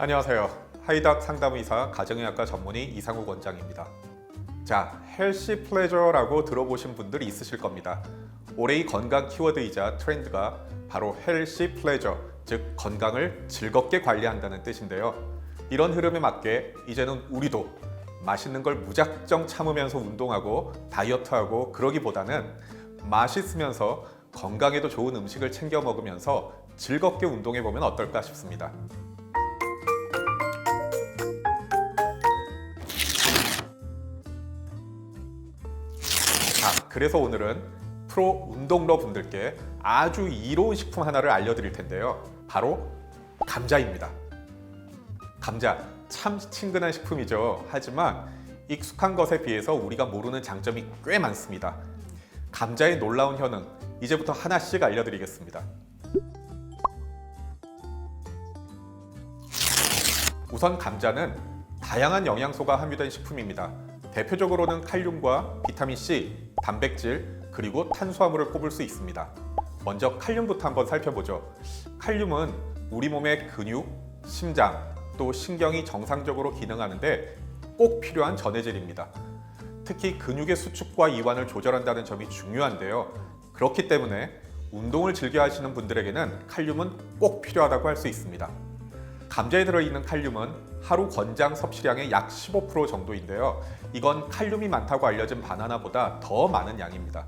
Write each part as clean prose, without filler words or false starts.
안녕하세요. 하이닥 상담의사 가정의학과 전문의 이상욱 원장입니다. 자, 헬시 플레저라고 들어보신 분들이 있으실 겁니다. 올해의 건강 키워드이자 트렌드가 바로 헬시 플레저, 즉 건강을 즐겁게 관리한다는 뜻인데요. 이런 흐름에 맞게 이제는 우리도 맛있는 걸 무작정 참으면서 운동하고 다이어트하고 그러기보다는 맛있으면서 건강에도 좋은 음식을 챙겨 먹으면서 즐겁게 운동해 보면 어떨까 싶습니다. 자, 그래서 오늘은 프로 운동러 분들께 아주 이로운 식품 하나를 알려드릴 텐데요. 바로 감자입니다. 감자, 참 친근한 식품이죠. 하지만 익숙한 것에 비해서 우리가 모르는 장점이 꽤 많습니다. 감자의 놀라운 효능, 이제부터 하나씩 알려드리겠습니다. 우선 감자는 다양한 영양소가 함유된 식품입니다. 대표적으로는 칼륨과 비타민C, 단백질, 그리고 탄수화물을 꼽을 수 있습니다. 먼저 칼륨부터 한번 살펴보죠. 칼륨은 우리 몸의 근육, 심장, 또 신경이 정상적으로 기능하는데 꼭 필요한 전해질입니다. 특히 근육의 수축과 이완을 조절한다는 점이 중요한데요. 그렇기 때문에 운동을 즐겨 하시는 분들에게는 칼륨은 꼭 필요하다고 할 수 있습니다. 감자에 들어있는 칼륨은 하루 권장 섭취량의 약 15% 정도인데요. 이건 칼륨이 많다고 알려진 바나나보다 더 많은 양입니다.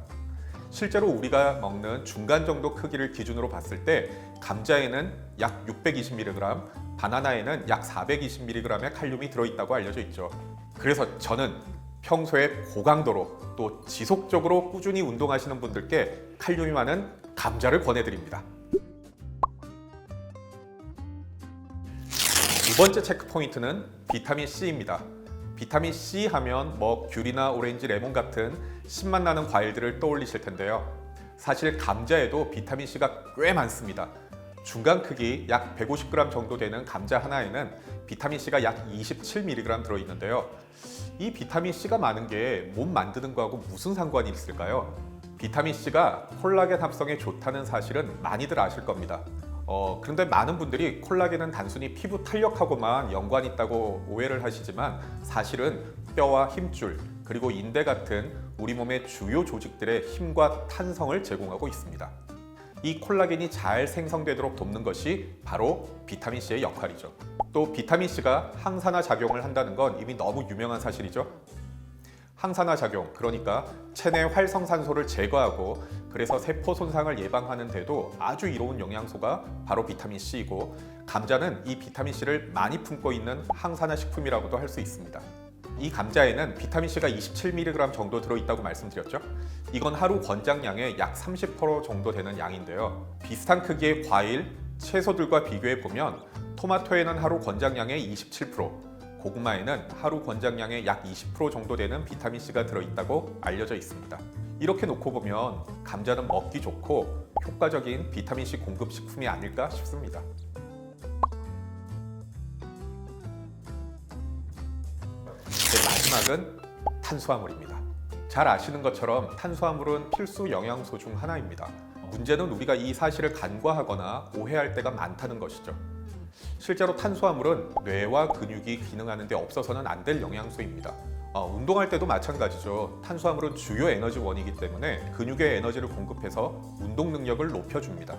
실제로 우리가 먹는 중간 정도 크기를 기준으로 봤을 때 감자에는 약 620mg, 바나나에는 약 420mg의 칼륨이 들어있다고 알려져 있죠. 그래서 저는 평소에 고강도로 또 지속적으로 꾸준히 운동하시는 분들께 칼륨이 많은 감자를 권해드립니다. 두 번째 체크 포인트는 비타민 C입니다. 비타민 C 하면 귤이나 오렌지, 레몬 같은 신맛 나는 과일들을 떠올리실 텐데요. 사실 감자에도 비타민 C가 꽤 많습니다. 중간 크기 약 150g 정도 되는 감자 하나에는 비타민 C가 약 27mg 들어있는데요. 이 비타민 C가 많은 게 몸 만드는 거하고 무슨 상관이 있을까요? 비타민 C가 콜라겐 합성에 좋다는 사실은 많이들 아실 겁니다. 그런데 많은 분들이 콜라겐은 단순히 피부 탄력하고만 연관이 있다고 오해를 하시지만 사실은 뼈와 힘줄, 그리고 인대 같은 우리 몸의 주요 조직들의 힘과 탄성을 제공하고 있습니다. 이 콜라겐이 잘 생성되도록 돕는 것이 바로 비타민C의 역할이죠. 또 비타민C가 항산화 작용을 한다는 건 이미 너무 유명한 사실이죠. 항산화 작용, 그러니까 체내 활성산소를 제거하고 그래서 세포 손상을 예방하는 데도 아주 이로운 영양소가 바로 비타민C이고, 감자는 이 비타민C를 많이 품고 있는 항산화 식품이라고도 할 수 있습니다. 이 감자에는 비타민C가 27mg 정도 들어있다고 말씀드렸죠. 이건 하루 권장량의 약 30% 정도 되는 양인데요. 비슷한 크기의 과일, 채소들과 비교해 보면 토마토에는 하루 권장량의 27%, 고구마에는 하루 권장량의 약 20% 정도 되는 비타민C가 들어있다고 알려져 있습니다. 이렇게 놓고 보면 감자는 먹기 좋고 효과적인 비타민C 공급 식품이 아닐까 싶습니다. 마지막은 탄수화물입니다. 잘 아시는 것처럼 탄수화물은 필수 영양소 중 하나입니다. 문제는 우리가 이 사실을 간과하거나 오해할 때가 많다는 것이죠. 실제로 탄수화물은 뇌와 근육이 기능하는 데 없어서는 안 될 영양소입니다. 운동할 때도 마찬가지죠. 탄수화물은 주요 에너지원이기 때문에 근육에 에너지를 공급해서 운동 능력을 높여줍니다.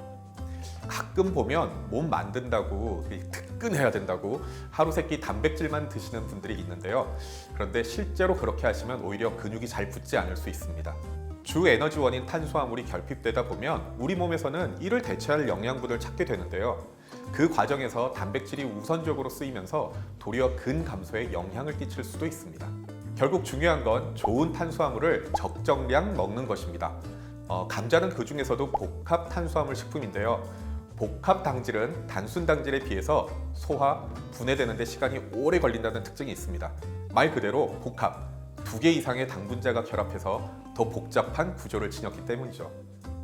가끔 보면 몸 만든다고 특근해야 된다고 하루 세끼 단백질만 드시는 분들이 있는데요. 그런데 실제로 그렇게 하시면 오히려 근육이 잘 붙지 않을 수 있습니다. 주 에너지원인 탄수화물이 결핍되다 보면 우리 몸에서는 이를 대체할 영양분을 찾게 되는데요. 그 과정에서 단백질이 우선적으로 쓰이면서 도리어 근 감소에 영향을 끼칠 수도 있습니다. 결국 중요한 건 좋은 탄수화물을 적정량 먹는 것입니다. 감자는 그 중에서도 복합 탄수화물 식품인데요. 복합 당질은 단순 당질에 비해서 소화, 분해되는 데 시간이 오래 걸린다는 특징이 있습니다. 말 그대로 복합, 2개 이상의 당분자가 결합해서 더 복잡한 구조를 지녔기 때문이죠.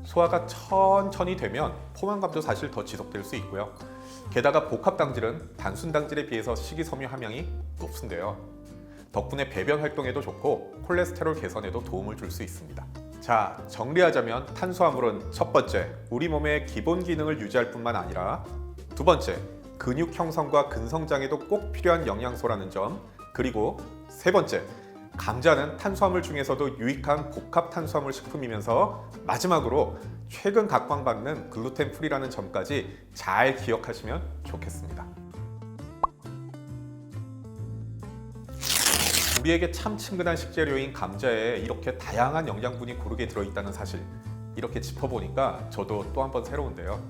소화가 천천히 되면 포만감도 사실 더 지속될 수 있고요. 게다가 복합 당질은 단순 당질에 비해서 식이섬유 함량이 높은데요. 덕분에 배변 활동에도 좋고 콜레스테롤 개선에도 도움을 줄 수 있습니다. 자, 정리하자면 탄수화물은 첫 번째, 우리 몸의 기본 기능을 유지할 뿐만 아니라 두 번째, 근육 형성과 근성장에도 꼭 필요한 영양소라는 점, 그리고 세 번째, 감자는 탄수화물 중에서도 유익한 복합 탄수화물 식품이면서 마지막으로 최근 각광받는 글루텐 프리라는 점까지 잘 기억하시면 좋겠습니다. 우리에게 참 친근한 식재료인 감자에 이렇게 다양한 영양분이 고르게 들어있다는 사실, 이렇게 짚어보니까 저도 또 한 번 새로운데요.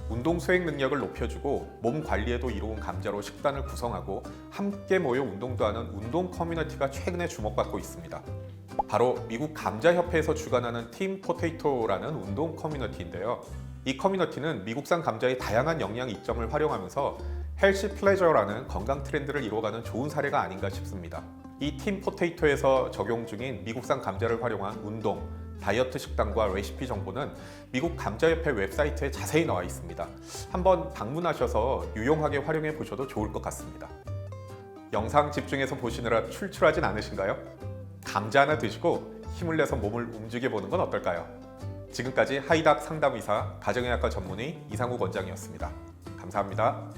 운동 수행 능력을 높여주고 몸 관리에도 이로운 감자로 식단을 구성하고 함께 모여 운동도 하는 운동 커뮤니티가 최근에 주목받고 있습니다. 바로 미국 감자협회에서 주관하는 팀 포테이토라는 운동 커뮤니티인데요. 이 커뮤니티는 미국산 감자의 다양한 영양 이점을 활용하면서 헬시 플레저라는 건강 트렌드를 이루어가는 좋은 사례가 아닌가 싶습니다. 이 팀 포테이토에서 적용 중인 미국산 감자를 활용한 운동, 다이어트 식단과 레시피 정보는 미국 감자협회 웹사이트에 자세히 나와 있습니다. 한번 방문하셔서 유용하게 활용해 보셔도 좋을 것 같습니다. 영상 집중해서 보시느라 출출하진 않으신가요? 감자 하나 드시고 힘을 내서 몸을 움직여 보는 건 어떨까요? 지금까지 하이닥 상담의사 가정의학과 전문의 이상욱 원장이었습니다. 감사합니다.